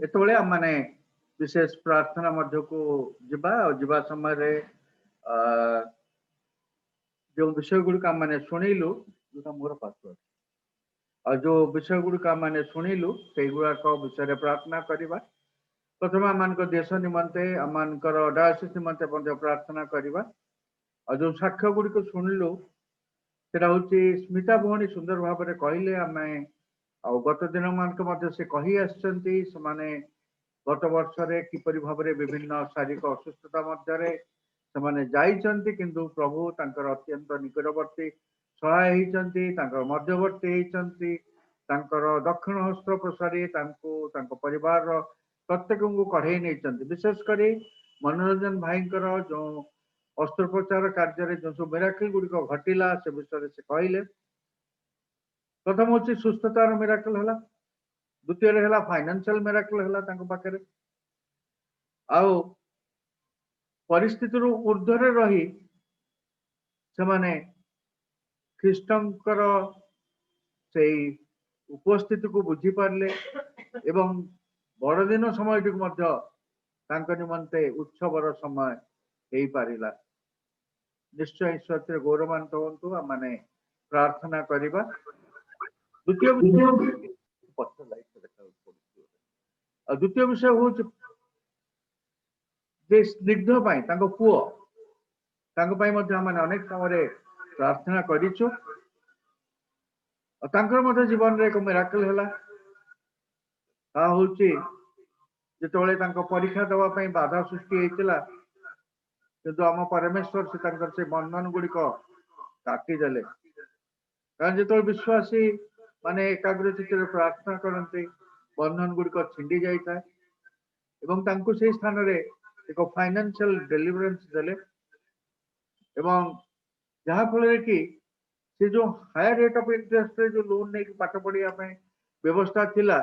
एतबेले हम माने विशेष प्रार्थना मध्य को जीवा समय जो विषय गुड़िक मैंने शुणिलु जो मोर पासवर्ड और जो विषय गुड़िक मैंने शुणिलु से गुड़ाक विषय प्रार्थना करवा प्रथम आम देश निमंते आम डायोसिस निमंते प्रार्थना करवा और जो साक्ष्य गुड़िक शुणिलु से हूँ स्मिता भौणी सुंदर भाव में कहले आम गत दिन मान से कही आसचंती से गत वर्ष किपरि भाव में विभिन्न शारीरिक असुस्थता मध्य से जाइछंती किंतु प्रभु तांकर अत्यंत निकटवर्ती सहाय होइछंती तांकर मध्यवर्ती होइछंती तांकर दक्षिण हस्त प्रसारी तांको परिवार प्रत्येक को कढ़ई नहीं विशेषकर मनोरंजन भाई जो अस्त्रोपचार कार्य जो सब मिराकल गुड़िक घटिला से विषय से कहले प्रथम हूँ सुस्थतार मिराकल है द्वितीय है फाइनेंशियल मिराकल है पाखे आउ परिस्थिति ऊर्ध्वर रही से माने ख्रीष्टंकर से उपस्थिति को बुझी पारले एवं बड़दिन समय निमंते उत्सवर समय हो पारिला निश्चय ईश्वर गौरवान्वित हूँ माने प्रार्थना करवा द्वितीय द्वितीय विषय हूँ स्निग्ध पुओ अनेक समय प्रार्थना करिछु जीवन रे एक मिराकल है जो परीक्षा दवाई बाधा सृष्टि होता किंतु आम परमेश्वर से बंधन गुड़िक काटिदेले कारण जो विश्वासी माने एकाग्र चित्त प्रार्थना करते बंधन गुड़िक छिंडी जाए से स्थान रे एक फाइनेंशियल डेलिवरेंस देले एवं जहाँ फल कि से जो हायर रेट ऑफ इंटरेस्ट रे जो लोन नहीं पाठ पढ़िया व्यवस्था थिला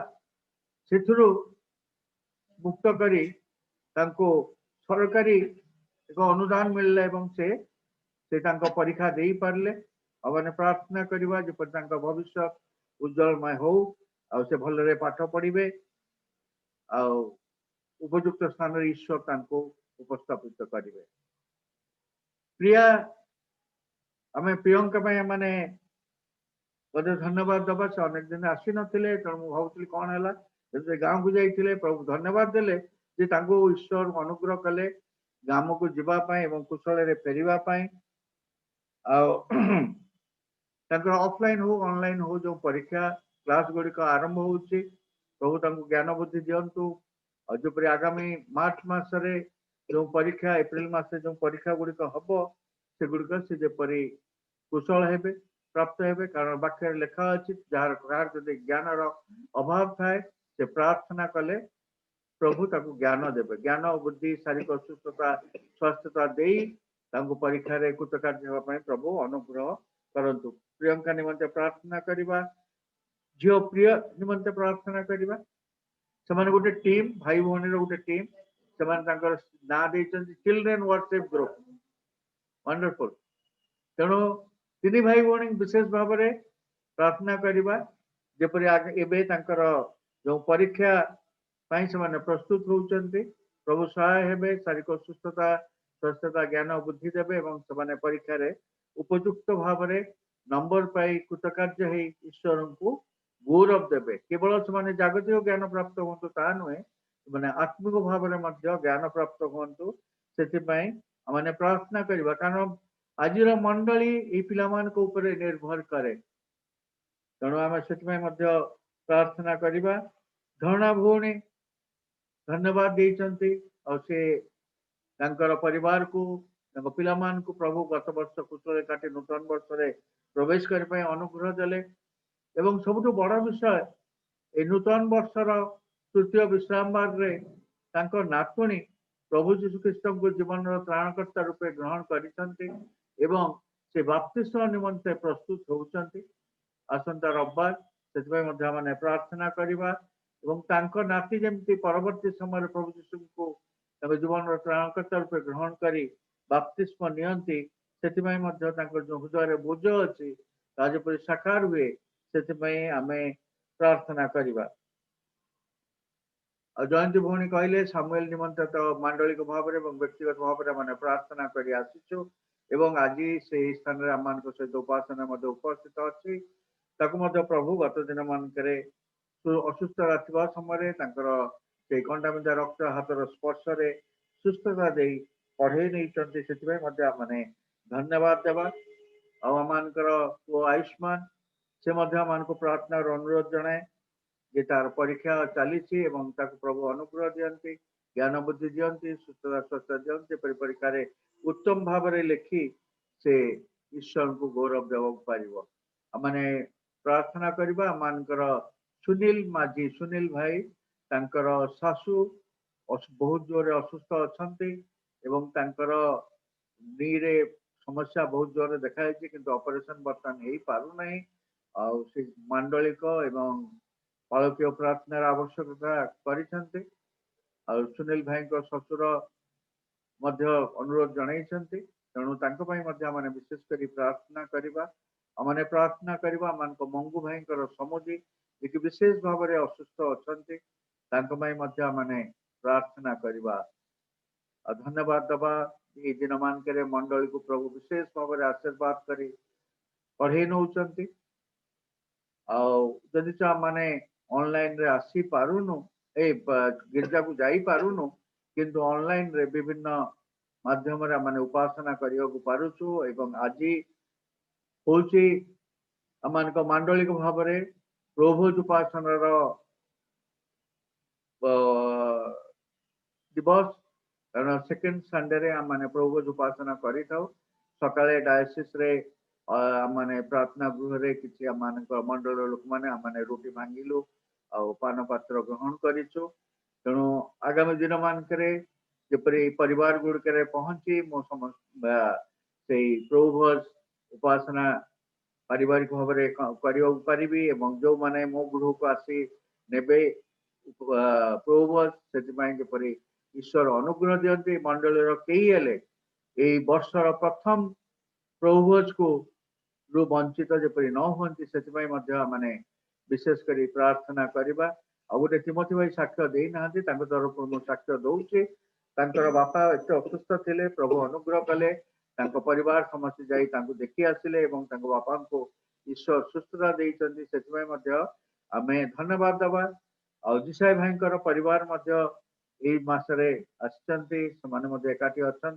से मुक्त करी सरकारी एक अनुदान मिलला एवं से परीक्षा दे पारले मैंने प्रार्थना करवा जपरि भविष्य उज्जवलमय हो से भल पाठ पढ़े आ उपयुक्त स्थान ईश्वर उपस्थापित करेंगे प्रिया आम प्रियंका माने बोधे धन्यवाद दबा से अनेक दिन आसी नथिले तेणु भावुली कौन है गाँव को जाइए प्रभु धन्यवाद देले ईश्वर अनुग्रह कले गाँव को जीवाई और कुशल फेरवाई ऑफलाइन हो ऑनलाइन हो जो परीक्षा क्लास गुड़िक आरंभ हो प्रभु ज्ञान बुद्धि दिंतु और जोपरि आगामी मार्च मसरे जो परीक्षा एप्रिल मस जो परीक्षा गुड़िक हम से गुड़िक से जपरि कुशल हेबे प्राप्त हेबे कारण वाक्य लेखा अच्छी जार जो ज्ञान अभाव थाए से प्रार्थना कले प्रभु ताकू ज्ञान देवे ज्ञान बुद्धि शारीरिक असुस्थता स्वास्थ्यता दे परीक्षा कृतकार्य प्रभु अनुग्रह करंतु प्रियंका निमंते प्रार्थना करवा झील प्रिय निमंते प्रार्थना करवा से गोटे टीम भाई भौणी गोटे टीम से ना चिल्ड्रेन वर्शिप ग्रुप वंडरफुल तेणु तीन भाई भौणी विशेष भाव में प्रार्थना करवा जपरि एबे जो परीक्षा से प्रस्तुत होउचंती प्रभु सहाय हेबे शारीरिक सुस्थता स्वस्थता ज्ञान बुद्धि देवे से परीक्षा उपयुक्त भाव में नंबर पाई कृतकार्य हो ईश्वर को गौरव देवे केवल से जागतिक ज्ञान प्राप्त हूँ ता नुहे मैंने आत्मिक भाव में ज्ञान प्राप्त हूँ से मैंने प्रार्थना करवा कारण आज मंडली ये पिला निर्भर करे तेणु आम से प्रार्थना करवा धरणा भौणी धन्यवाद देते से परिवार को पिला को प्रभु गत वर्ष कुशल काटी नूतन वर्ष रे प्रवेश करने अनुग्रह देले एवं सबुठ बड़ विषय ए नूतन वर्षर तृतीय विश्रामवार रे नातुणी प्रभु जीशु ख्रीष्ट को जीवन त्राणकर्ता रूपे ग्रहण करते से बाप्तिस्म निमंते प्रस्तुत होती आसंता रविवार से प्रार्थना करवा नाती जमी परवर्ती समय प्रभु जीशु को जीवन त्राणकर्ता रूपे ग्रहण कर बाप्तिस्म नियंती से जो हृदय बोझ अच्छी ताजपरी साकार हुए से आम प्रार्थना करवा। जयंती भौणी कहले सामुएल निमंत्रित तो मांडलिक भाव में व्यक्तिगत भाव में मैंने प्रार्थना कर आसीचु एवं आज से स्थान आम मान सहित उपासना उपस्थित अच्छी प्रभु गत दिन मानक असुस्थ समय से कंटा बिंधा रक्त हाथर स्पर्श से सुस्थता दे पढ़े नहीं मैंने धन्यवाद देवा। आम पु आयुष्मान से मान को प्रार्थना अनुरोध जनाए जे तार परीक्षा चली प्रभु अनुग्रह दियंती ज्ञान बुद्धि दियंती सुस्थता स्वस्थ दियंती परीक्षा उत्तम भाव में लिखि से ईश्वर को गौरव देवा पार मैंने प्रार्थना करवा। मानकर सुनील माझी सुनील भाई तांकर सासू बहुत जोर असुस्थ अच्छा नी रे समस्या बहुत जोर देखाई किंतु ऑपरेशन बर्तमान हो पारना आ मांडलिक एवं अलौकिक प्रार्थनार आवश्यकता करिसेंते। सुनील भाई ससुर अनुरोध जनइछंती तेणु मैंने विशेष कर प्रार्थना करवा। मैंने प्रार्थना करवा मान मंगू भाई समुदी जी विशेष भाव में असुस्थ अच्छा मैंने प्रार्थना करवा। धन्यवाद दबा ये दिन मानक मंडली को प्रभु विशेष भाव में आशीर्वाद कर पढ़े नौकरी आदि माने ऑनलाइन रे आसी पारुनु ए गिरजा को जाई पारुनु किंतु ऑनलाइन रे विभिन्न माध्यम रे माने उपासना करियो को पारुछु एवं आज होची अमान को मांडलिक भाव में प्रभु उपासना रो दिवस कारण सेकेंड संडे रे माने प्रभु उपासना करि थाउ सकाळे डायसिस रे माने प्रार्थना गृह रे किछि मान मंडल लोक माने माने रोटी भांगिलु आ पान पात्र ग्रहण करिछु। तेणु आगामी दिन मानक जपरी परिवार गुड़क पहुंची मो से प्रभु उपासना पारिवारिक भाव में पारि जो माने मो गृह को आसी ने प्रभु से ईश्वर अनुग्रह दियंती मंडल कई हेले वर्षर प्रथम प्रभुज को वंचित जपरी न हुंती से माने विशेष करी प्रार्थना करवा। आ गोटे तिमोथी भाई साक्ष्य देना तरफ मुझे साक्ष्य दौचे बापा एत असुस्थ थे प्रभु अनुग्रह कले परिवार समस्त जा देखी आसिले बापा को ईश्वर सुस्थता देते से आम धन्यवाद दबा। जिसाई भाई परिवार मसरे आसती एकाठी अच्छा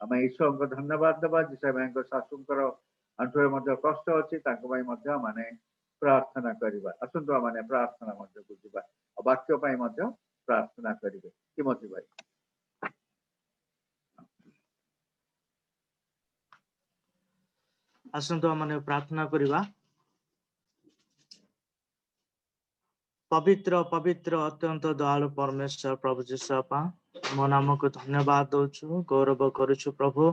आम ईश्वर को धन्यवाद दबा। जिसाई भाई शाशुकर आंठुरे कष्ट अच्छी माने प्रार्थना करवा। आसतु माने प्रार्थना को जीवा वाक्य प्रार्थना करेंगे तिमोथी भाई। आसतु माने प्रार्थना करवा। पवित्र पवित्र अत्यंत दयालु परमेश्वर प्रभु जीशु मो नाम को धन्यवाद दौचु गौरव करुछु प्रभु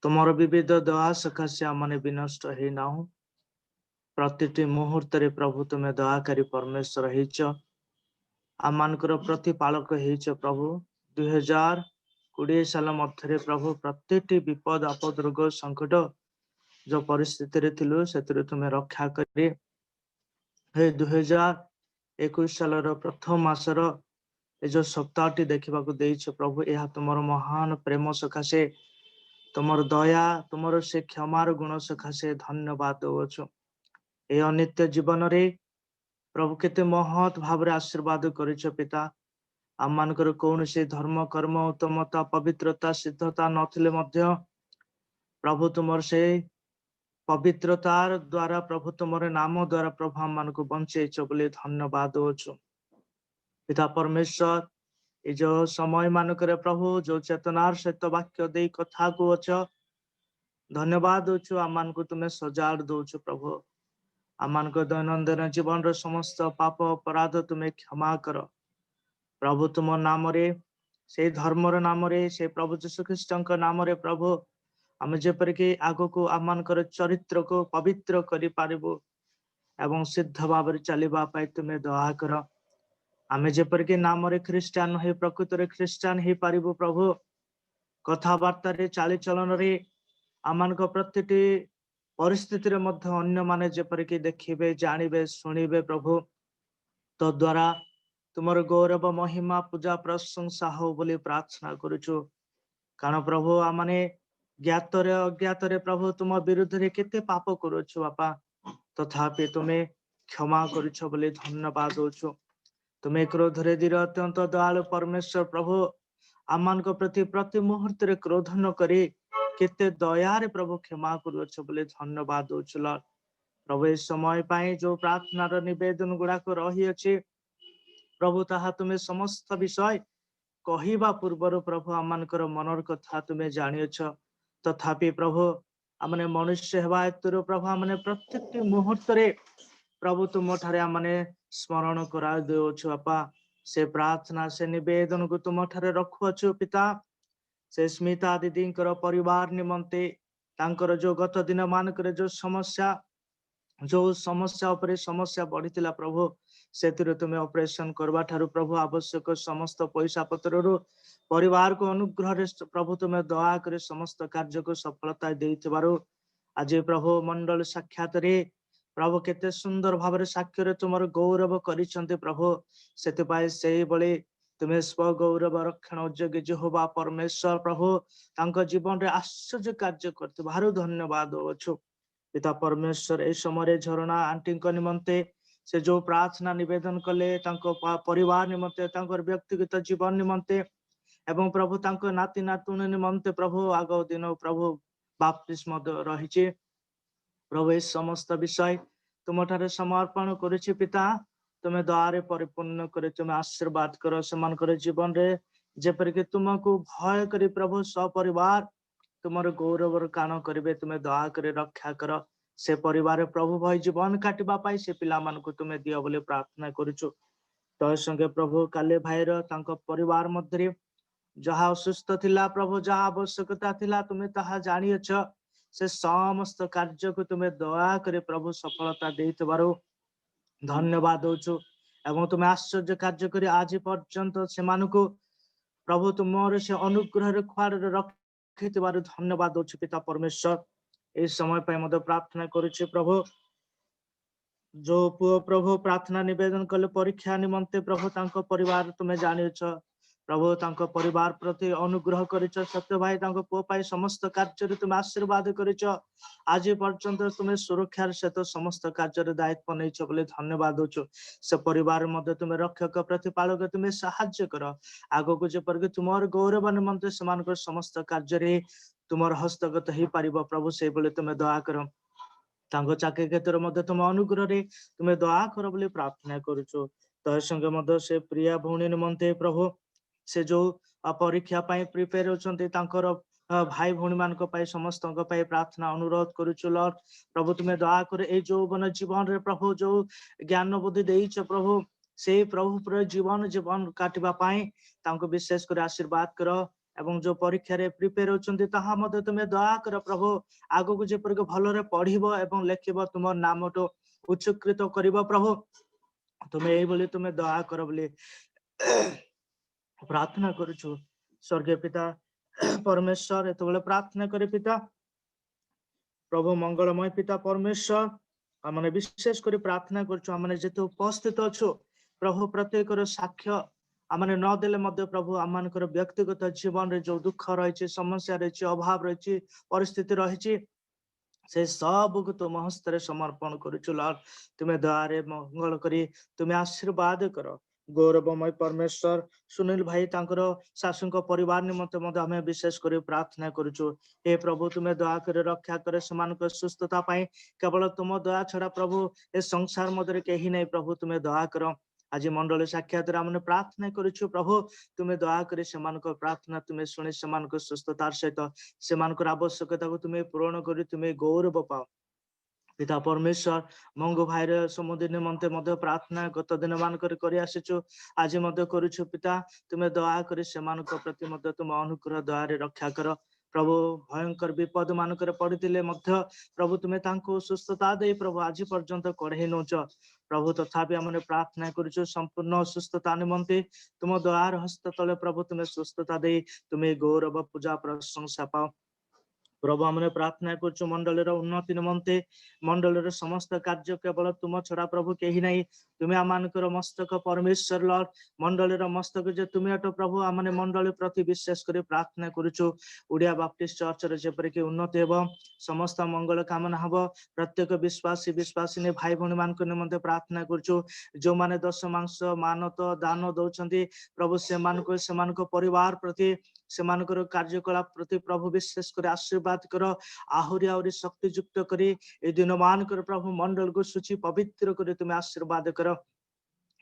तुमर विविध दया सकाशे आमने विनष्ट है ना प्रति मुहूर्त रे प्रभु तुम्हें दयाकारी परमेश्वर हेच आम मानकर प्रतिपालक हेच प्रभु 2020 साल मध्य प्रभु प्रत्येक विपद आपद रोग संकट जो परिस्थिति रे थिलु से तुम्हें रक्षा करे। हे 2021 साल प्रथम मासर ए जो सप्ताहटी देखा देछ प्रभु यह तुमर महान प्रेम सकाशे तुमर दया तुमर से क्षमार गुण सकाशे धन्यवाद दौछु। ए अनित्य जीवन रे प्रभु केते महत भाव आशीर्वाद करिछ पिता आम मानकर कौन से धर्म कर्म उत्तमता पवित्रता सिद्धता नथिले मध्य प्रभु तुमर से पवित्रतार द्वारा प्रभु तुमर नाम द्वारा प्रभु आम मान को बंचेच बोले धन्यवाद दौछु पिता परमेश्वर ये जो समय मानक प्रभु जो चेतनार सहित वाक्य दे कथा को अच धन्यवाद दौछु आम मान को तुम्हें सजाड़ दौछु प्रभु आम मान को दैनंदिन जीवन रो समस्त पाप अपराध तुम्हें क्षमा कर प्रभु तुम नाम रे से धर्मर नाम रे से प्रभु यीशु ख्रीष्ट नाम रे प्रभु आम जेपरिक आग को आम मान चरित्र को पवित्र करि पारिबु एवं सिद्ध भाव चलवा तुम्हें दया कर आम जेपरिक नाम रे ख्रीष्टान हे प्रकृत रे ख्रीष्टान हे पारिबु प्रभु कथबार्ता रे चाली चलन रे आम मान प्रत्येक परिस्थिति रे मध्य अन्य माने जेपरिक देखिबे जानिबे शुणिबे प्रभु तो द्वारा तुमर गौरव महिमा पूजा प्रशंसा हो बोली प्रार्थना करुछु। कारण प्रभु आमने ज्ञातरे अज्ञातरे प्रभु तुम विरुद्ध रे केते पाप करुछु बापा तथापि तुम्हें क्षमा करुछ बोली धन्यवाद दउछु। तुम्हें क्रोधरे धीर अत्यंत दयालु परमेश्वर प्रभु आमान को प्रति मुहूर्त रे क्रोध न करी केते दयारे प्रभु क्षमा करुछ बोली धन्यवाद दउछु। लॉर्ड प्रभु इस समय पाए जो प्रार्थना रो निवेदन गुड़ा को रही अछि प्रभु ताहा तुम्हें समस्त विषय कहिबा पूर्वर प्रभु आमानकर मनर कथा तुम्हें जानियछ तथापि प्रभु आमने मनुष्य हेबा हेतु प्रभु आमने प्रत्येक मुहूर्त रे प्रभु तुम ठारे आमने स्मरण करा देउछु बापा से प्रार्थना से निवेदन को तुम ठारे रखुअछु पिता से स्मिता दीदींकर परिवार निमंते तांकर जो गत दिन मानकर जो समस्या उपरे समस्या बढ़ीला प्रभु से तुम्हें ऑपरेशन करवा ठारू प्रभु आवश्यक समस्त पैसा पत्र रो परिवार को अनुग्रह रे प्रभु तुम्हें दया करे समस्त कार्य को सफलता देइथिबारु आज प्रभु मंडल साक्षात रे प्रभु केते सुंदर भाव साक्ष्य रे तुमर गौरव करिसंते प्रभु सेति पाए सेही बळे तुम्हें स्व गौरव रक्षण उद्योगी यहोवा परमेश्वर प्रभु तांको जीवन रे आश्चर्य कार्य करते भारू धन्यवाद दउछु। पिता परमेश्वर ए समय झरणा आंटी निमंते से जो प्रार्थना निवेदन कले परिवार निमंते व्यक्तिगत जीवन निमंते एवं प्रभु तांको नाती नातुणी निमंते प्रभु आग दिन प्रभु बाप्तिस्म रही प्रभु इस समस्त विषय तुम ठारे समर्पण करुछि पिता तुम्हें द्वारे परिपूर्ण करे तुम्हें आशीर्वाद कर सेमानकर जीवन रे जेपरिक तुमको भय करी प्रभु सपरिवार तुमर गौरव कान करेंगे तुम्हें दया कर रक्षा कर से परिवार प्रभु भय जीवन काटिबा पाई से पिला मान को तुम्हें दियो बोले प्रार्थना करुछु। तो संगे प्रभु काले भाईर तांको परिवार मध्य जहाँ असुस्थ थिला प्रभु जहाँ आवश्यकता थिला तुम्हें ताहा जानियछ से समस्त कार्य को तुम्हें दया करे प्रभु सफलता देइतबारो धन्यवाद दउछु एवं तुम्हें आश्चर्य कार्य करी आज पर्यंत से मानको प्रभु तुमर से अनुग्रह रे खुआर रखितबारो धन्यवाद दउछु पिता परमेश्वर। इस समय पे मध्य प्रार्थना करुछि प्रभु जो पुओ प्रभु प्रार्थना निवेदन कले परीक्षा निमंते प्रभु तांको परिवार तुम्हें जानिछ प्रभु तांको परिवार प्रति अनुग्रह करिछ सत्य भाई तांको पुओ पाई समस्त कार्य रे तुम्हें आशीर्वाद करिछ आज पर्यंत तुम्हें सुरक्षार सहित समस्त कार्य रे दायित्व नैछ बोले धन्यवाद दउछु। से परिवार मध्य तुम्हें रक्षक प्रतिपालक तुम्हें सहाय्य कर आगो को जेपरके तुमर गौरव निमंते समान समस्त कार्य रे तुमर हस्तगत ही पारिबो प्रभु से बोले तुम्हें दया कर तांको चाकरी क्षेत्र मध्य तुम अनुग्रह रे तुम्हें दया कर बोले प्रार्थना करुछु। तो संगे मध्य से प्रिया भौणी निमंते प्रभु से जो परीक्षा पाई प्रिपेयर होचंती तांकर भाई भौणी मान समस्त प्रार्थना अनुरोध करुछु। लॉर्ड प्रभु तुम्हें दया कर ए जो बन जीवन रे प्रभु जो ज्ञान बुद्धि देइछ प्रभु से प्रभु पूरा जीवन जीवन काटिबा पाई तांको विशेष कर आशीर्वाद कर एवं जो परीक्षा रे प्रिपेयर होचंती ताहा मध्य तुम्हें दया कर प्रभु आगो को जेपरिक भलरे पढ़िबो एवं लेखिबो तुम नाम तो उच्चकृत करिबो प्रभु तुम्हें एई बोली तुम्हें दया कर बोली प्रार्थना करुछु। स्वर्गीय पिता परमेश्वर एतबेले प्रार्थना करे पिता प्रभु मंगलमय पिता परमेश्वर आमने विशेष कर प्रार्थना करुछु आमने जेते उपस्थित अछु प्रभु प्रत्येक साक्ष्य आमने न देले मध्य प्रभु आमानकर व्यक्तिगत जीवन रे जो दुख रही समस्या रही अभाव रही परिस्थिति रही से सब को तुम हस्ते समर्पण करुछु। लॉर्ड तुम्हें दयारे मंगल करी तुम्हें आशीर्वाद कर गौरवमय परमेश्वर सुनील भाई तांकर शाशु परिवार निमंते मध्य हमें विशेष कर प्रार्थना करुछु। हे प्रभु तुम्हें दया कर रक्षा करे समान सुस्थता पाई केवल तुम दया छड़ा प्रभु ए संसार मध्य कहीं नहीं प्रभु तुम्हें दया कर आज मंडल साक्षात आमने प्रार्थना करुछु प्रभु तुम्हें दया करे समान प्रार्थना तुम्हें शुणी समान सुस्थतार सहित समान आवश्यकता को तुम्हें पूरण कर तुम्हें गौरव पाओ पिता परमेश्वर मंगू भाई समुद्र निमंते मध्य प्रार्थना गत दिन मान कर आसीचु आज मध्य करुछु पिता तुम्हें दया करे समान प्रति मध्य तुम अनुग्रह दया रक्षा कर प्रभु भयंकर विपद मानक पड़ते मध्य प्रभु तुम्हें तांको सुस्थता दे प्रभु आज पर्यंत कढ़े नौच प्रभु तथापि आमने प्रार्थना करुछु संपूर्ण सुस्थता निमंते तुम दयार हस्त तले प्रभु तुम्हें सुस्थता दे तुम्हें गौरव पूजा प्रशंसा पाओ प्रभु आमने प्रार्थना करछु मंडलीर उन्नति निमंते मंडलीर समस्त कार्य केवल तुम छड़ा प्रभु कहीं नहीं तुम्हें आमानकर मस्तक परमेश्वर लॉर्ड मंडलीर मस्तक जे तुम्हें अट प्रभु आमने मंडली प्रति विशेष कर प्रार्थना करुछु ओडिया बाप्टिस्ट चर्च रे जेपरि कि उन्नति हेबो समस्त मंगल कामना हबो प्रत्येक विश्वासी विश्वासिनी भाई भौणी मान निमंते प्रार्थना करुछु जो माने दशमांश मानत दान दौचंती प्रभु से परिवार प्रति सेमानकर कार्यकलाप प्रति प्रभु विशेष कर आशीर्वाद कर आहुरी आहुरी शक्ति युक्त करी ए दिन मानकर प्रभु मंडल को सूची पवित्र कर तुम्हें आशीर्वाद कर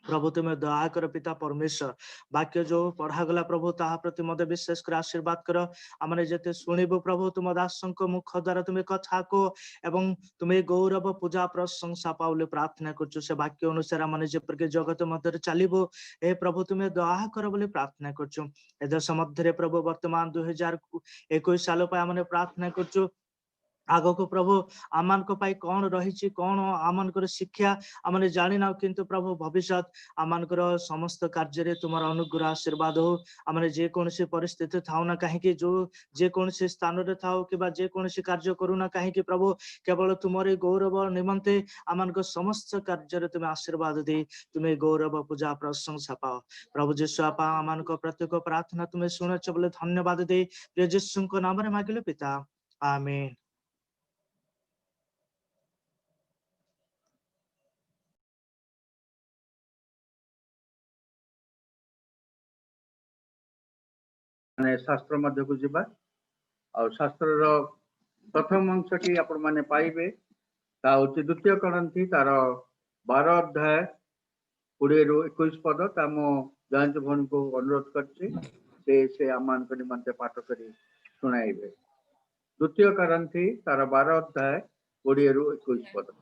प्रभु तुम्हें दया कर पिता परमेश्वर वाक्य जो पढ़ा गला प्रभु ताहा प्रति मत विशेष कर आशीर्वाद कर आमने जेते सुनिबो प्रभु तुम दासंक मुख द्वारा तुम्हें कथा को एवं तुम्हें गौरव पूजा प्रशंसा पाउले प्रार्थना करछु से वाक्य अनुसार आमने जेपर के जगत मध्य चलिबो हे प्रभु तुम्हें दया कर बोले प्रार्थना करछु ए दश मध्य प्रभु वर्तमान 2021 साल पे आमने प्रार्थना करछु आग को प्रभु आमान को पाई कौन रही कौन आमान शिक्षा आमने जानी ना किंतु प्रभु भविष्य आमान समस्त कार्य तुम अनुग्रह आशीर्वाद हो आमने जेकोसी परिस्थिति थाउ ना कहीं जो जेकोसी स्थान रे थाउ कि जेकोसी कार्य करू ना कहीं प्रभु केवल तुमरे गौरव निमंते आमान समस्त कार्य तुम्हें आशीर्वाद दे तुम्हें गौरव पूजा प्रशंसा पाओ प्रभु जीशु आपा आमान प्रत्येक प्रार्थना तुम्हें शुणुच बोले धन्यवाद दे प्रिय जीशु नाम रे मागिले पिता आमीन। शास्त्र मध्य को जीवा और शास्त्र प्रथम अंशटी आपण माने पाइबे ता होची द्वितीय करंथी तार 12 अध्याय 20 रु 21 पद ता मो जांच भन को अनुरोध करछि से आमान को निमंते पाठ करी सुनाइबे द्वितीय करंथी तार 12 अध्याय 20 रु 21 पद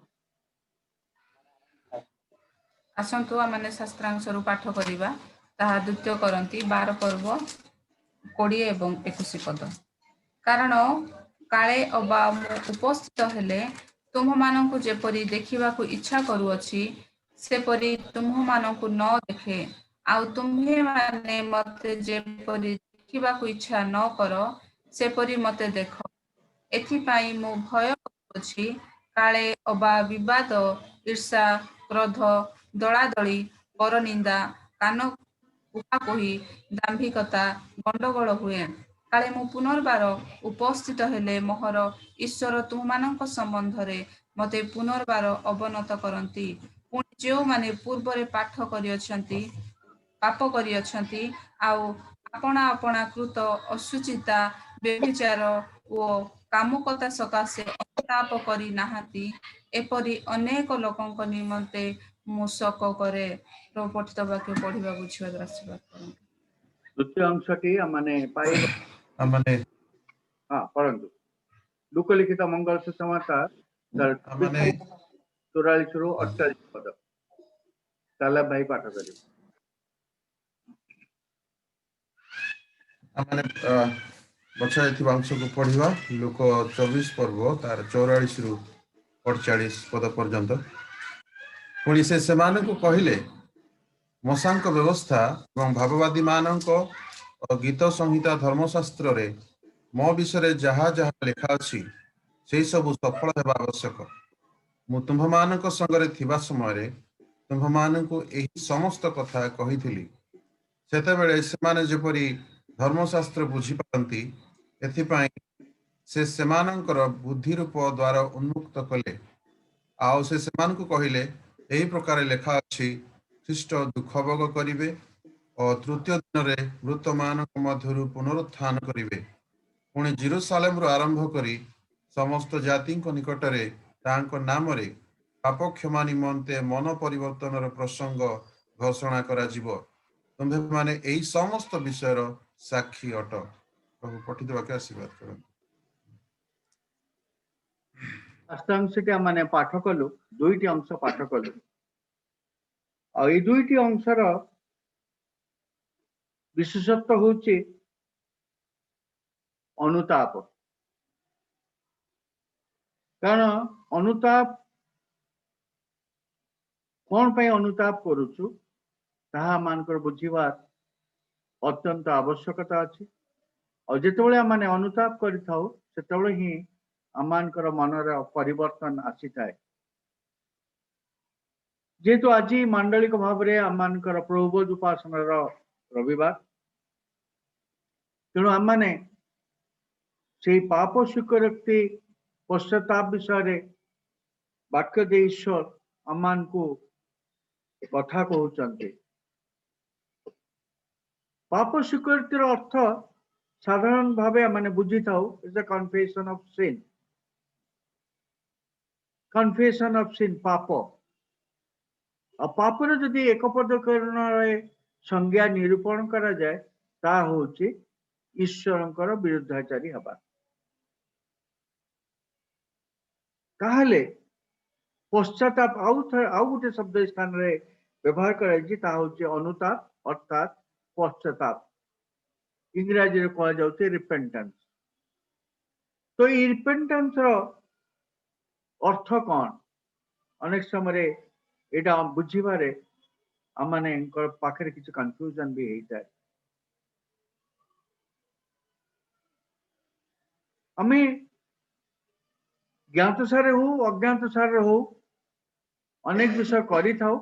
आसंतु आमने शास्त्रांश रु पाठ करिबा ताहा द्वितीय करंथी 12 पर्व 20 एवं 21 पद कारण काले अबा उपस्थित हेले तुम मानकु जेपरी देखिबा को इच्छा करूअछि सेपरी तुम मानकु न देखे आउ तुम्हे माने मते जेपरी देखिबा को इच्छा न करो सेपरी मते देखो एथि पाई मो भय करूअछि काले अबा विवाद ईर्षा क्रोध दलादली परनिंदा कान कुहाकुही दाम्भिकता गंडगोल हुए काले मु पुनर्बार उपस्थित हेले मोहर ईश्वर तुमମାନଙ୍କ संबंधरे मते पुनर्बार अवनत करंती पुणी जो माने पूर्वरे पाठ करियछंती पाप करियछंती आउ अपना अपना कृत असुचिता व्यभिचार ओ कामुकता सकाशे अनुताप करी नाहाती एपरी अनेक लोकंक निमंते मु शोक करे प्रभु पठित वाक्य पढ़िबा बुझिबा द्वारा आशीर्वाद करंती द्वितीय अंशटी माने पाइबा माने हां परंतु लुक लिखित मंगल सुसमाचार माने 44 रु 48 पद ताला भाई पाठ करियो आमने बछा एथि अंश को पढ़िबा लुक 24 पर्व तार 44 रु 48 पद पर्यंत पुणी से सेमान को कहिले मसांक व्यवस्था एवं भाववादी मानक गीत संहिता धर्मशास्त्र रे मो विषय जहा जहा लेखा अछि से सब सफल हेबा आवश्यक मु तुम्ह मानक संगरे थिबा समय रे तुम्ह मानक एही समस्त कथा कहिथिली सेते बेले सेमाने जेपरी धर्मशास्त्र बुझी पारंती एथिपाई से सेमानकर बुद्धि रूप द्वार उन्मुक्त कले आउ से सेमान को कहिले एही प्रकार लेखा अछि ख्रीष्ट दुख भोग करिवे और तृतीय दिन रे मृत मानक मध्यरु पुनरुत्थान करिवे पुणी जेरूसालेम रु आरंभ करी समस्त जाति निकट रे तांको नाम रे पाप क्षमा निमंते मन परिवर्तन प्रसंग घोषणा करा जिवो तुम्हे माने एही समस्त विषय साक्षी अट प्रभु पठित वाक्य आशीर्वाद करन अष्टांशटी माने पाठ कलु दुईटी अंश पाठ कलु आ ए दुईटी अंशर विशेषत्व होची अनुताप कारण अनुताप कौन पे अनुताप करूछु ताहा मानकर बुझिबार अत्यंत आवश्यकता अछि और जितेबाला आम अनुताप कर ही आमर मनर परिवर्तन आसी थाए जेहेतु आज मांडलिक भाव में आमर प्रभुबोध उपासना रविवार तेणु आम मैंने से पाप स्वीकृति पश्चाताप विषय वाक्य दे ईश्वर आम को कथा कहते पाप स्वीकृतिर अर्थ साधारण भाव मैंने बुझी था is the confession of sin पाप और पापर जदि एक पदकरण संज्ञा निरूपण करा जाए ता होची ईश्वरंकर विरुद्धाचारी हवा ताहले पश्चाताप आउ गोटे शब्द स्थान रे व्यवहार कराई अनुताप अर्थात पश्चाताप इंग्राजी रे कहा जाउते रिपेंटेंस तो ये रिपेंटेंस रो अर्थ कौन अनेक समय यहाँ बुझे आम पाखे किसी कन्फ्यूजन भी होता है आम ज्ञात सारे हो अज्ञात सारे हो अनेक विषय करी थाउ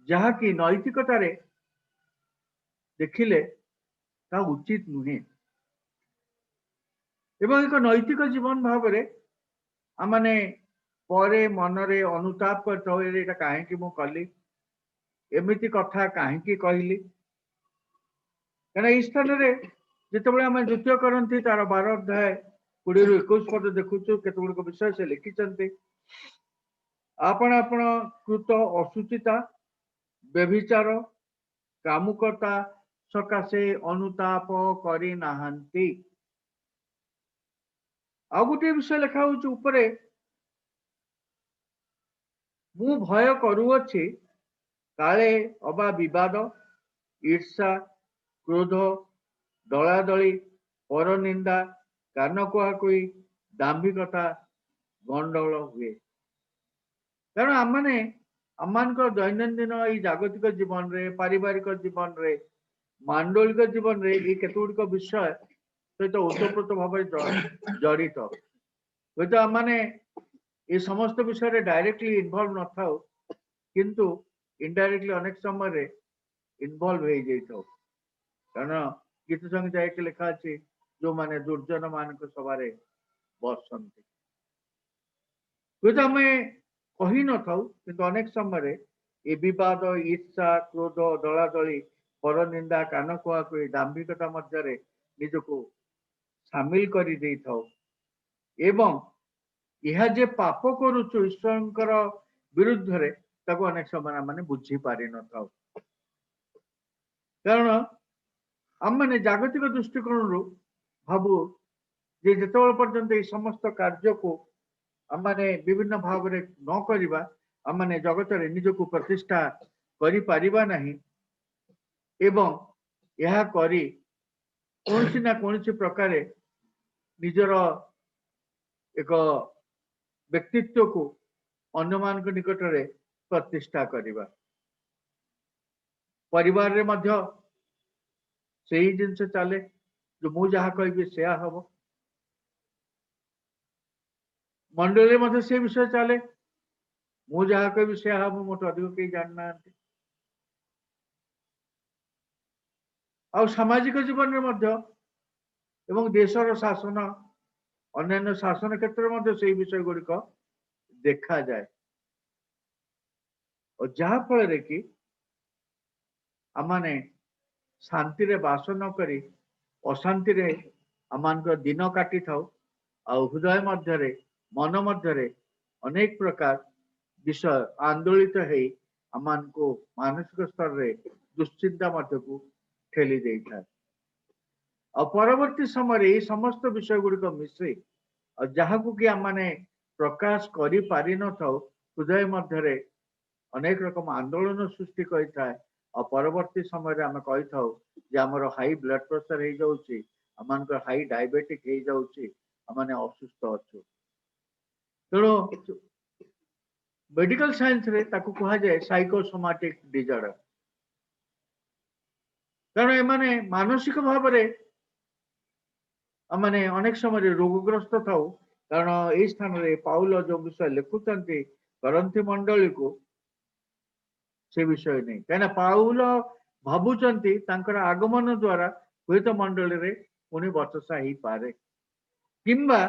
जहा कि नैतिकतार देखिले ता उचित नुहे एवं एक नैतिक जीवन भाव में आमने परे मनरे अनुताप कर कहीं मु कली एमती कथा कहीं कहली कहीं स्थान जिते आम द्वितीय करती तार 12 अध्याय 20 ରୁ 21 पद देखुचु केत गुड़िक विषय से लिखिंट आपण आपण कृत असुचिता व्यभिचार कामुकता सकाशे अनुताप करी नाहंती आ गोटे विषय लिखा ऊपर मु भय करुअछि काले अबा विवाद ईर्षा क्रोध दलादली पर निंदा कान कुआकुई दाम्भिकता गंडगोल हुए कारण आम दैनंदिन ये जागतिक जीवन रे पारिवारिक जीवन रे मांडलिक जीवन रे ये केतुक विषय सहित ओतप्रोत भाव जड़ित हूँ तो आम ये समस्त विषय डायरेक्टली इनवॉल्व न था किंतु इनडायरेक्टली अनेक समय इनवॉल्व हो जाता कारण गीत संहिता एक लिखा अच्छी जो माने दुर्जन मान सभा बसती हूँ तो आम कही न था कि अनेक समय ये विवाद ईर्षा क्रोध दलादली पर निंदा कान कुआकुई दाम्भिकता मध्य निजको सामिल कर दे था एवं यह जे पाप करुचु ईश्वर विरुद्ध रे ताको अनेक समय माने बुझी पारि न था कारण आम मैंने जागतिक दृष्टिकोण रू भावु जे जिते पर्यंत ये समस्त कार्य को आम मैंने विभिन्न भाव में न करिबा आम मैंने जगत रे निजको प्रतिष्ठा करि पारिबा नहीं एवं यह करी कौन ना कौन प्रकार निजर एक व्यक्तित्व को अन्य मान निकट में प्रतिष्ठा करिबा परिवार रे मध्य सही जिनस चले जो मु जहा कहि से हम मंडल मध्य से विषय चले मु जहा कहि से हम मोटे अधिक कहीं जानना आ सामाजिक जीवन में मध्य एवं देशर शासन अन्य शासन क्षेत्र में से विषय गुड़िक देखा जाए और जहा फल कि आमाने शांति रे बास न करी अशांति रे आमान दिन काटी था हृदय मध्य मन मध्य अनेक प्रकार विषय आंदोलित है आमान को मानसिक स्तर रे दुश्चिंता मध्य को ठेली दे था और परवर्ती समय ये समस्त विषय गुड़िक मिश्री और जहाँ को कि आमाने प्रकाश करी पारि न था हृदय मध्य अनेक रकम आंदोलन सृष्टि करें और परवर्ती समय आम कही था आमर हाई ब्लड प्रेशर हो जाऊँगी आम हाई डायबिटिक हो जाऊँगी आम असुस्थ अच्छु तेणु मेडिकल साइंस रे ताकू कहा जाए साइकोसोमाटिक डिजॉर्डर कारण एमाने मानसिक भाव में आमने अनेक समय रोगग्रस्त था कारण यही स्थान रे पाउल जो विषय लिखुंट करंथी मंडली को से विषय नहीं कहीं पाउल भावुंट आगमन द्वारा हुए तो मंडली रे पुणी वर्षा हो पारे किंबा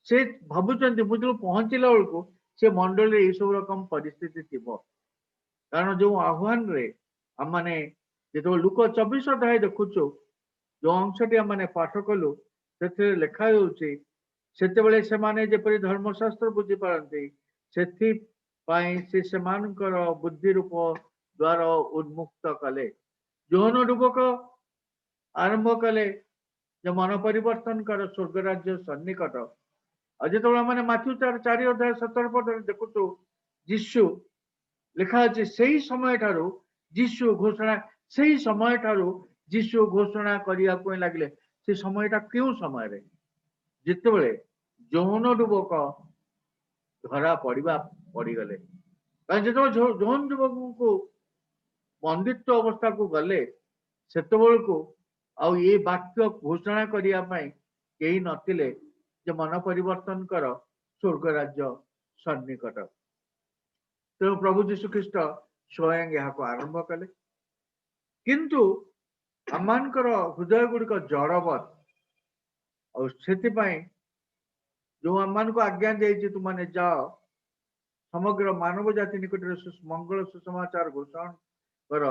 से भावुंट मुझे पहुंचला बेलू से मंडली सब रकम परिस्थिति थी कारण जो आह्वान रे आमने जो लुक 24 अध्याय देखुचु जो अंशटी आमने पाठ कलु से लिखा सेतेबेले सेमाने जेपरि धर्मशास्त्र बुझी पारती से बुद्धि रूप द्वार उन्मुक्त कले जोहन डुबक आरंभ कले जो मन परिवर्तन कर स्वर्ग राज्य सन्निकट और जो मैंने माथ्यू 4 अध्याय 17 पद देखुचु जीशु लिखा अच्छे से ही समय ठारू जीशु घोषणा से ही समय ठारू जीशु घोषणा करने लगे से समयटा क्यों समय रे जितेबले जौन युवक धरा पड़ा पड़गले जो जौन युवक को बंदित्व अवस्था को गले से आउ ये वाक्य घोषणा करने कहीं नथिले जो मन परिवर्तन कर स्वर्ग राज्य सन्निकट तेणु प्रभु जीशु ख्रीस्ट स्वयं यहाँ आरंभ कले किंतु आमर हृदय गुड़िक जड़वत और से जो आम को आज्ञा दे तुमने जाओ समग्र मानव जाति निकट मंगल सुसमाचार घोषणा कर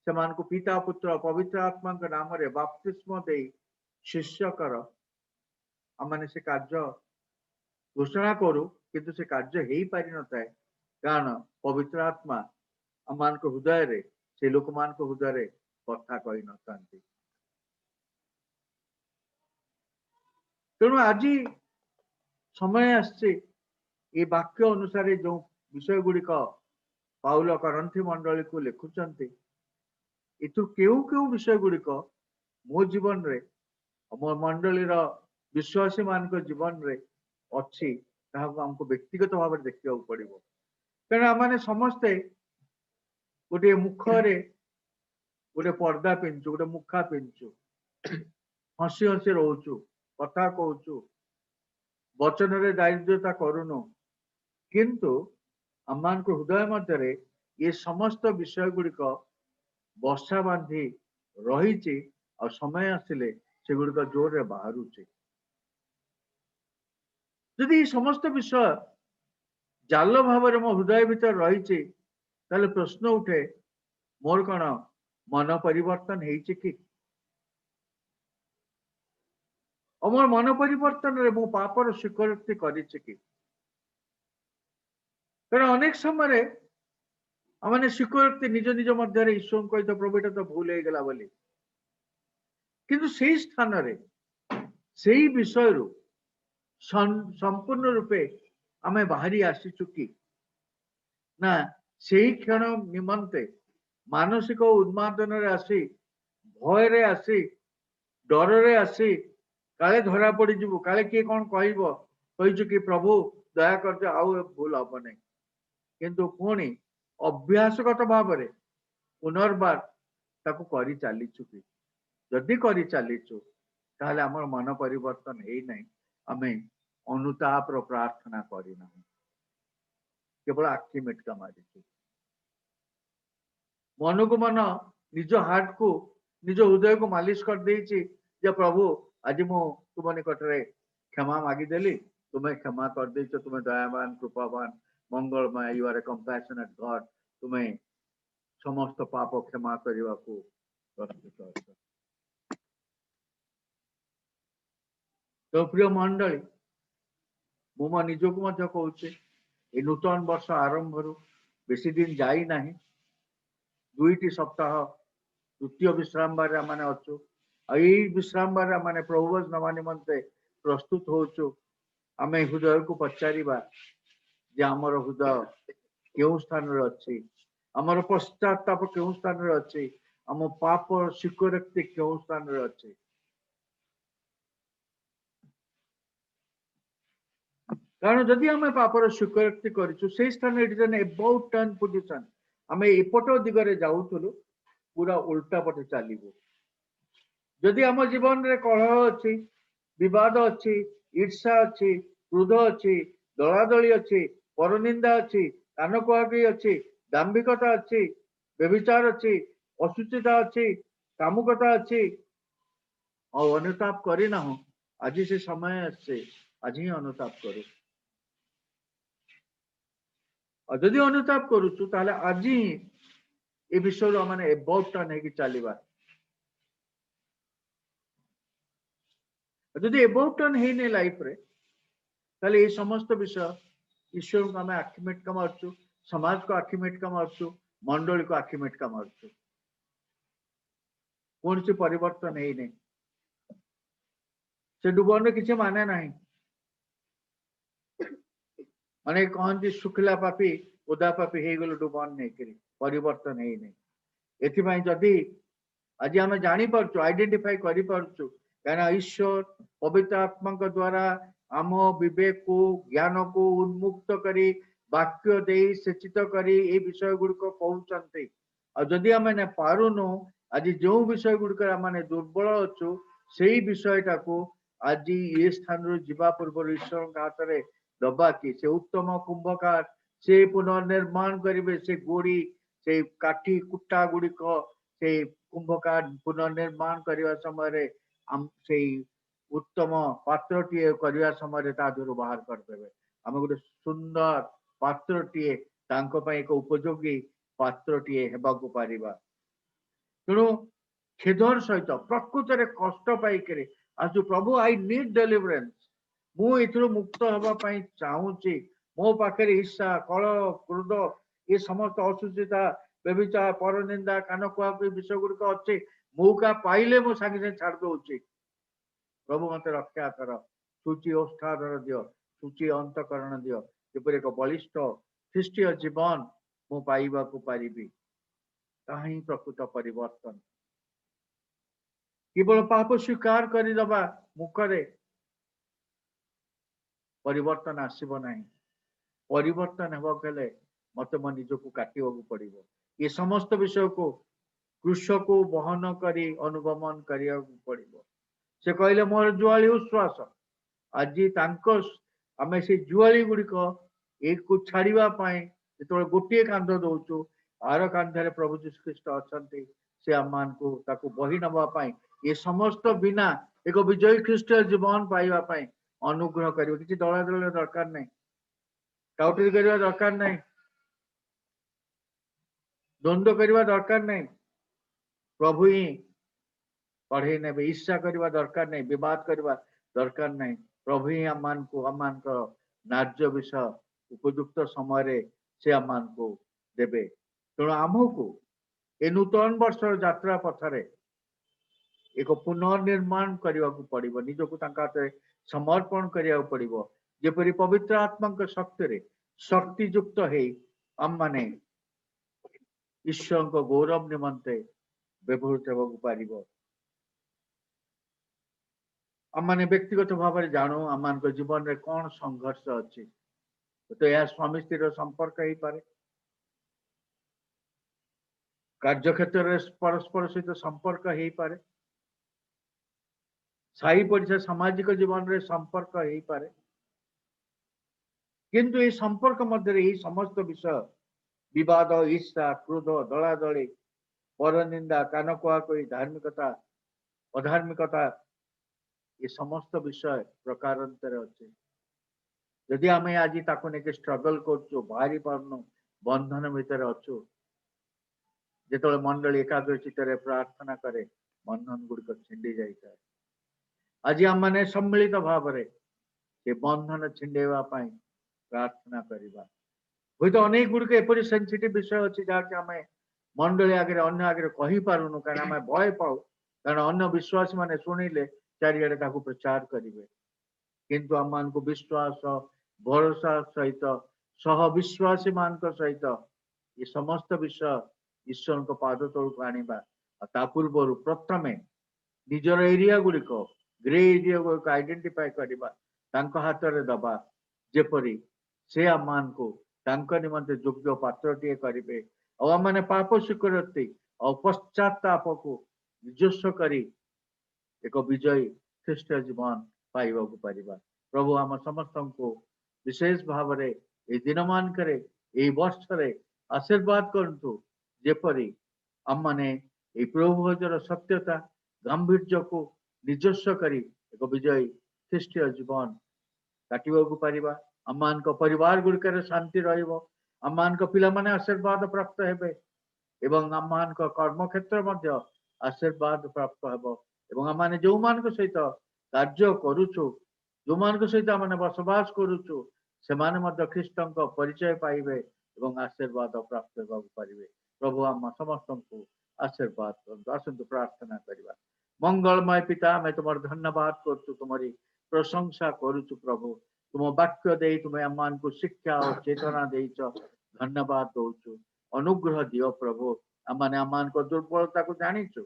से पिता पुत्र पवित्र आत्मा नाम रे बपतिस्म दे शिष्य कर आमने से कार्य घोषणा करू किंतु से कार्य हो पारि न थाए कारण पवित्र आत्मा आम हृदय रे से लोक मान हृदय रे कथा कही न थांती तेणु आज समय आसचे ये वाक्य अनुसार जो विषय गुड़िक पाउल करंथी मंडली को लिखुंट इतु केउ केउ विषय गुड़िक मो जीवन रे मो मंडली विश्वासी मान जीवन रे अच्छी हमको व्यक्तिगत भाव देखा पड़ो कारण आम समस्ते गोटे मुखरे गोटे पर्दा पिंधु गोटे मुखा पिंधु हसी हसी रोचु कथा कहचु वचन रे दारिद्रता करूनु किंतु आम हृदय मध्य ये समस्त विषय गुड़िक बसा बांधी रही और समय आसिले से गुड़िक जोर रे बाहरुचे यदि समस्त विषय जाल भाव मो हृदय भीतर रही प्रश्न उठे मोर कौन मन परिवर्तन कि मोर मन परिवर्तन रे मो पापर स्वीकृति कि अनेक समय आमने स्वीकृति निज निज मध्य ईश्वर को तो प्रभु तो भूल हो गला बोली किंतु से स्थान रे से विषय रु संपूर्ण रूपे आमे बाहरी आसीचु कि ना से क्षण निमंते मानसिक उन्मादन रे आसी भय रे आसी डर रे आसी काले धरा पड़ी जीवु काले किए कौन कहबो कहिचु कि प्रभु दया कर आउ भूल हम नहीं किंतु पुणी अभ्यासगत भाव रे पुनर्बार ताकू करी चलीचु कि जदि करी चलीचु ताहले हमर मन परिवर्तन हे नहीं आमे अनुताप रो प्रार्थना करना केवल आखि मेटका मारी मन को मन निज हार्ट को निज हृदय को मालिश कर देछि जे प्रभु आज मु तुम निकट रे क्षमा मागिदेली तुम्हें क्षमा कर देछ तुम्हें दयावान कृपावान मंगलमय you are a compassionate God तुम्हें समस्त पाप क्षमा करने को प्रस्तुत तो प्रिय मंडली मु मो निजक कहूचे ये नूतन वर्ष आरंभ बेसी दिन जाई नाही 2टी सप्ताह द्वितीय विश्राम बार माने अच्छु विश्राम बार माने प्रभु नवा निमंते प्रस्तुत होचु आमे हृदय को पचारिबा जे हमर हृदय केउ स्थान रे अछि हमर पश्चाताप केउ स्थान रे अछि हम पाप स्वीकृति केउ स्थान रे अछि कारण जदि आम पापर स्वीकृति करूँ से स्थान it is an about turn position आम एपट दिगरे जाऊलु पूरा उल्टा पटे चलू जदि आम जीवन रे कलह अच्छी विवाद अच्छी, ईर्षा अच्छी, क्रोध अच्छी, दलादली अच्छी, परनिंदा अच्छी, कान कुआकी अच्छी, दाम्भिकता अच्छी, व्यभिचार अच्छी, अशुचिता अच्छी, कामुकता अच्छी और अनुताप करी ना हो। आज से समय आसे आज ही अनुताप करू और जदि अनुताप करूचु ताले आज ही ए विषय माने एबाउट टर्न है कि चलीबा जदि एबाउट टर्न है ने लाइफ रे ताले ये समस्त विषय ईश्वर को आम आखि मेटका मारचु, समाज को आखि मेटका मारचु, मंडली को आखि मेटका मारचु, कौन सी परिवर्तन है नहीं से डुबन किसी माने नहीं माने कहती शुखला पापी उदा पापी हो गल डुबन नहीं करी परिवर्तन है नहीं एथिपाई जदि आज आम जापर आइडेंटिफाई करूँ क्या ईश्वर पवित्र आत्मा द्वारा आम विवेक को ज्ञान को उन्मुक्त करी वाक्य दे सेचित करी ए विषय गुड़िक कहते जदि आम पारुनु आज जो विषय गुड़िक आम दुर्बल अच्छु से विषयटा को आज ये स्थान जीवा पूर्व ईश्वर हाथ में दबा कि से उत्तम कुंभकार से पुनर्निर्माण करेंगे से गोड़ी से काठी कुटा गुड़िक से कुंभकार पुनर्निर्माण करने समय से उत्तम पात्रटीए करने समय बाहर करदे आम गोटे सुंदर पात्रटीए एक उपयोगी पात्रटीए हेबाकु पारिबा तेणु खेदर सहित प्रकृत में कष्ट पाई आज प्रभु आई नीड डेलिवरेंस मुझे मुक्त होगापी चाहूँगी मो पाखे ईर्षा कल क्रोध ये समस्त अशुचिता व्यभिचार परनिंदा कान कुआ विषय गुड़िक अच्छे मौका पाइले मो सागे सागे छाड़ दौची प्रभु मत रक्षा कर सूची ओष्ठाधर दियो सूची अंतकरण दियो जपर एक बलिष्ठ ख्रीष्टीय जीवन मु पाइबा को पारिबी ताही प्रकृत परिवर्तन केवल पाप स्वीकार करदबा मुखरे परिवर्तन आसब ना परिवर्तन हेले मत मो निजक काटा पड़ो ये समस्त विषय को कृषक को बहन करी अनुगमन करिया पड़ो से कहले मोर जुआली उश्वास आज आम से जुआली गुड़िक एक को छाड़ापी जो गोटे कांध दौचु आर कांधे प्रभु जीशु ख्रीस्ट अच्छा से आम को बही नवापाई ये समस्त बिना एक विजयी ख्रीष्ट जीवन पाइबापी अनुग्रह कर किसी दला दल दरकार नहीं टाउटरी करने दरकार नहीं द्वंद्व करने दरकार नहीं प्रभु ही पढ़े ने ईर्षा करने दरकार नहीं विवाद करने दरकार नहीं प्रभु ही आम नार्य विषय उपयुक्त समय से आम को देवे तेणु आमको ए नूतन वर्ष यात्रा पथरे एक पुनर्निर्माण करने को पड़ो निजक समर्पण करने को पड़ो जेपरी पवित्र आत्मा शक्ति शक्तियुक्त आम माने ईश्वर को गौरव निमंते व्यवहृत होगा पार आम मैंने व्यक्तिगत भाव में जानू आम जीवन में कौन संघर्ष अच्छी तो यह स्वामी स्त्री संपर्क हो पारे कार्यक्षेत्र में परस्पर सहित संपर्क हो पारे साई पड़िशा सामाजिक जीवन में संपर्क हो पारे किंतु ये संपर्क मध्य ये समस्त विषय विवाद ईर्षा क्रोध दलादली परनिंदा कान कुआकुई धार्मिकता अधार्मिकता ये समस्त विषय प्रकारांतर अच्छे जदि आम आज ताको लेके स्ट्रगल कर बाहरी पारनु बंधन भितर अच्छु जो मंडली एकाग्र चित्त प्रार्थना करे बंधन गुड़िक छिंडी जाए आज आम मैंने सम्मिलित भाव से बंधन छिंडेवा प्रार्थना करवा हूँ तो अनेक गुड़िक एपरी सेंसिटिव विषय अच्छी जहाँकि आम मंडली आगे अन्य आगे कही पारुनु कारण आम भय पाऊ कारण अन्य विश्वासी मैंने शुणिले चारिड़े प्रचार करेंगे किंतु आम को विश्वास भरोसा सहित सह विश्वासी मान सहित ये समस्त विषय ईश्वर को पाद तल को आना पूर्वर प्रथम निजर एरिया गुड़िक ग्रे एरिया गुड़िक आइडेंटिफाई करवा हाथ में दबा जेपरी से आम को निमंते योग्य पात्रटीए करेंगे और आम मैंने पाप स्वीकृति और पश्चाताप को निजस्व करी एक विजयी ख्रीष्ट जीवन पाइबाकू परिबा। प्रभु आम समस्त को विशेष भाव रे ए दिन मानकरे ए वर्ष रे आशीर्वाद करंतु जेपरी आम माने ए प्रभु भजर सत्यता गांभीर्य को निजस्व करी एक विजयी ख्रीष्टीय जीवन काटिबाकू परिबा। आम परिवार गुड़िकर शांति रहिबो, आम पिला माने आशीर्वाद प्राप्त हेबे एवं आम कर्म क्षेत्र मध्य आशीर्वाद प्राप्त हेबो एवं आम जो मान सहित कार्य करुचु जो मान सहित आम बसवास करुचु से माने मध्य ख्रीष्टन परिचय पाइबे एवं आशीर्वाद प्राप्त हेबाकू परिबे। प्रभु आम समस्त को आशीर्वाद करंतु। आसंतु प्रार्थना करिबा। मंगलमय पिता मैं तुम धन्यवाद करछु, तुम्हारी प्रशंसा करुचु प्रभु। तुम वाक्य दे तुम्हें आम को शिक्षा और चेतना देच धन्यवाद दौचु। अनुग्रह दियो प्रभु। आम को दुर्बलता को जानीचु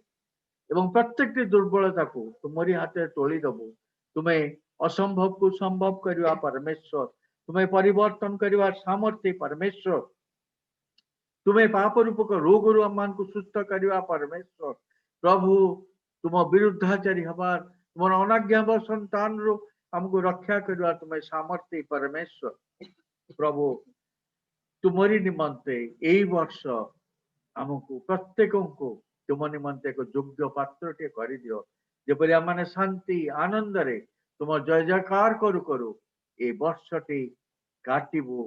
एवं प्रत्येक दुर्बलता को तुम्हारी हाथ तोली दबु। तुम्हें असंभव को संभव करवा परमेश्वर, तुम्हें परिवर्तन करवा सामर्थ्य परमेश्वर, तुम्हें पाप रूपक रोग रु आम को सुस्थ करवा परमेश्वर। प्रभु तुम विरुद्धाचारी हबार तुम अनाज्ञा संतान रु हमको रक्षा करवा तुम्हें सामर्थ्य परमेश्वर। प्रभु तुम्हारी निमंते यही वर्ष आमको प्रत्येक को तुम निमंते एक योग्य पात्र टे कर दियो, जेपरी आम शांति आनंद रे तुम जय जयकार करू करू ए वर्ष टी काटबू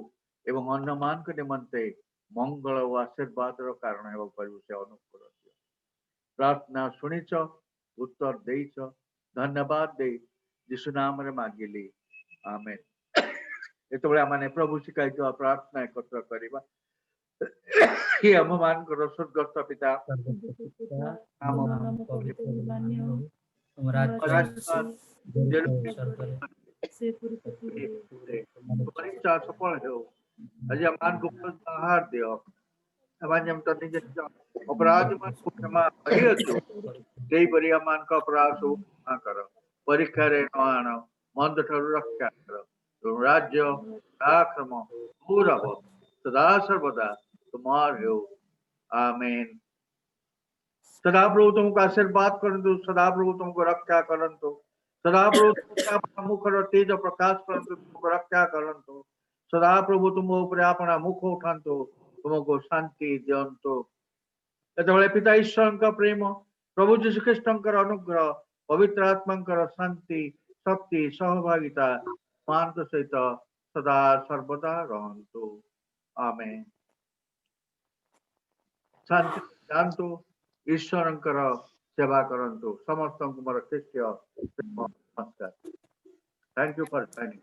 एवं अन्य मान निमंते मंगल और आशीर्वाद कारण से अनुकूल दियो। प्रार्थना शुणिच उत्तर देच धन्यवाद दे यीशु नाम रे मागिली आमेन। एतबेले माने प्रभु शिखाई प्रार्थना एकत्र करबा। हे हम मान को स्वर्गस्थ पिता सफल हो आज मान को आहार दियो। हम अपराध मान को क्षमा करियो सेही परि मान को अपराध सब क्षमा कर। परीक्षा रे न आन मंद ठारू रक्षा कर। तुम राज्य आक्रम गौरव सदा सर्वदा तुम्हार हो आमेन। सदा प्रभु तुमको आशीर्वाद करंतु, सदा प्रभु तुमको रक्षा करंतु, सदा प्रभु तुमको मुख तेज प्रकाश करंतु, तुमको रक्षा करंतु, सदा प्रभु तुम ऊपर अपना मुख उठांतु, तुमको शांति दियंतु। एतबेले पिता ईश्वर का प्रेम प्रभु जीशु ख्रीष्ट अनुग्रह पवित्र आत्मा शांति शक्ति सहभागिता मान सहित सदा सर्वदा रहंतु आमेन। शांति जानतु ईश्वर सेवा करंतु। समस्त को मोर ख्रीष्टीय नमस्कार। Thank you for joining.